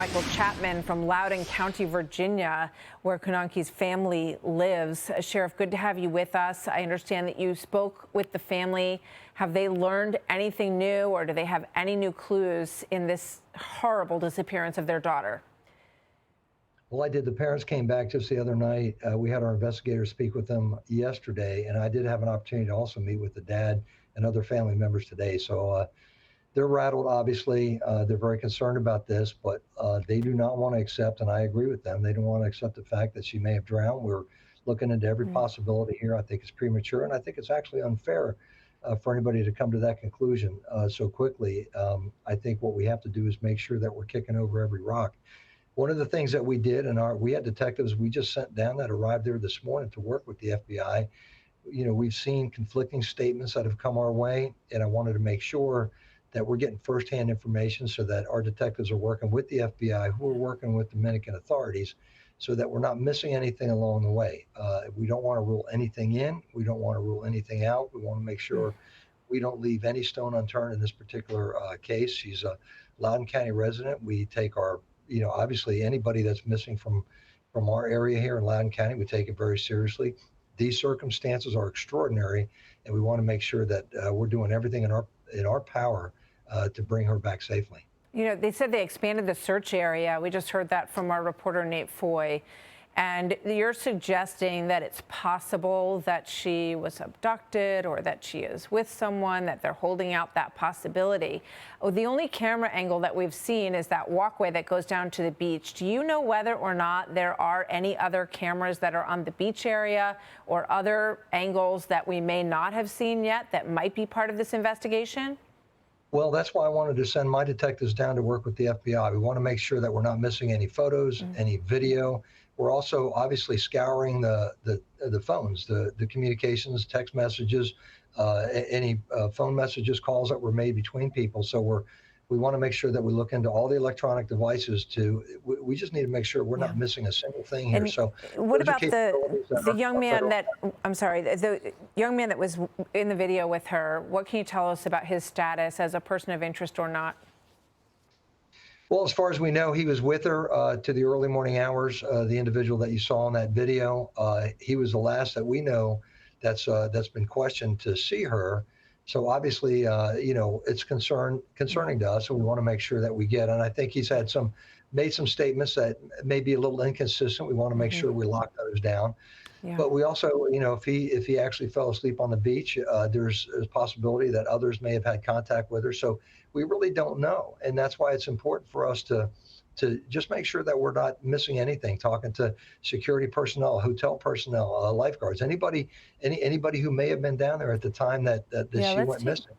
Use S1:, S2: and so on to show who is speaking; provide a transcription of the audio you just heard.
S1: Michael Chapman from Loudoun County, Virginia, where Konanki's family lives. Sheriff, good to have you with us. I understand that you spoke with the family. Have they learned anything new, or do they have any new clues in this horrible disappearance of their daughter?
S2: Well, I did. The parents came back just the other night. We had our investigators speak with them yesterday, and I did have an opportunity to also meet with the dad and other family members today. So they're rattled, obviously. They're very concerned about this, but they do not want to accept, and I agree with them, they don't want to accept the fact that she may have drowned. We're looking into every possibility here. I think it's premature, and I think it's actually unfair for anybody to come to that conclusion so quickly. I think what we have to do is make sure that we're kicking over every rock. One of the things that we did, and we had detectives we just sent down that arrived there this morning to work with the FBI. You know, we've seen conflicting statements that have come our way, and I wanted to make sure that we're getting firsthand information so that our detectives are working with the FBI, who are working with the Dominican authorities, so that we're not missing anything along the way. We don't want to rule anything in. We don't want to rule anything out. We want to make sure we don't leave any stone unturned in this particular case. She's a Loudoun County resident. We take our, obviously anybody that's missing from our area here in Loudoun County, we take it very seriously. These circumstances are extraordinary, and we want to make sure that we're doing everything in our power to bring her back safely.
S1: You know, they said they expanded the search area. We just heard that from our reporter, Nate Foy. And you're suggesting that it's possible that she was abducted or that she is with someone, that they're holding out that possibility. Oh, the only camera angle that we've seen is that walkway that goes down to the beach. Do you know whether or not there are any other cameras that are on the beach area or other angles that we may not have seen yet that might be part of this investigation?
S2: Well, that's why I wanted to send my detectives down to work with the FBI. We want to make sure that we're not missing any photos, any video. We're also obviously scouring the phones, the communications, text messages, any phone messages, calls that were made between people. So we want to make sure that we look into all the electronic devices. We just need to make sure we're not missing a single thing here.
S1: And
S2: so
S1: what about the young man that, I'm sorry, the young man that was in the video with her? What can you tell us about his status as a person of interest or not?
S2: Well, as far as we know, he was with her to the early morning hours. The individual that you saw in that video, he was the last that we know that's been questioned to see her. So obviously, it's concerning to us, and we want to make sure that we get. And I think he's made some statements that may be a little inconsistent. We want to make sure we lock those down. Yeah. But we also, if he actually fell asleep on the beach, there's a possibility that others may have had contact with her. So we really don't know, and that's why it's important for us to just make sure that we're not missing anything. Talking to security personnel, hotel personnel, lifeguards, anybody who may have been down there at the time that she went missing.